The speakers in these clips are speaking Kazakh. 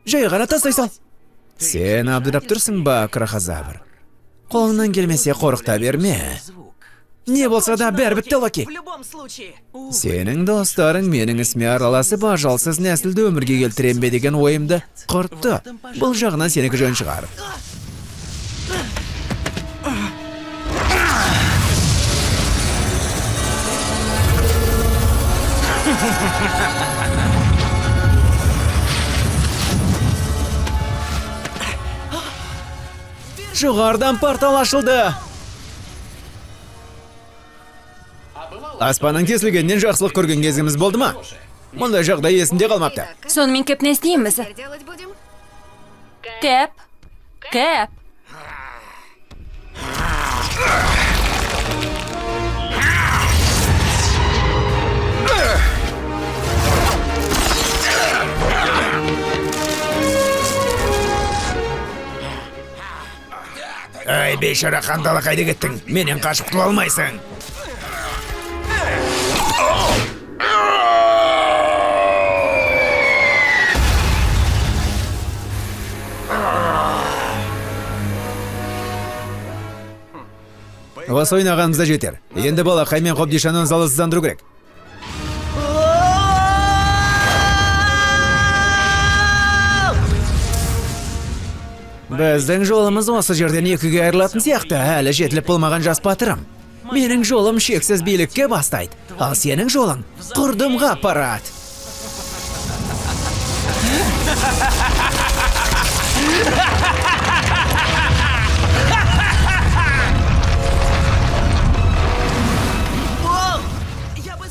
жай ғана тастай сал. Сен абдырап тұрсың ба, крохозавр? Қолыңнан келмесе қорықта берме. Не болса да бәрі бітті, Локи. Сенің достарың менің ісіме араласып, ажалсыз нәсілді өмірге келтірем бе деген ойымды құртты. Бұл жағынан сенікі жөн шығар. Жоғардан портал ашылды. Аспанның тесілгеннен жақсылық көрген кезіміз болды ма? Мұндай жағдай есінде қалмапты. Сонымен Кэп не істейміз? Кэп? Кэп? Ай, бейшара қандалы қайда кеттің? Менен қашып құтыла алмайсың. Осы ойнағанымызда жетер. Енді балақай мен қобдишаны залалсыздандыру керек. Біздің жолымыз осы жерден екіге айырылатын сияқты, әлі жетіліп болмаған жас батырым. Менің жолым шексіз билікке бастайды, ал сенің жолың құрдымға апарады.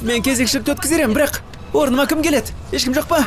Мен кезекшілікті өткізерем, бірақ орныма кім келеді? Ешкім жоқ па?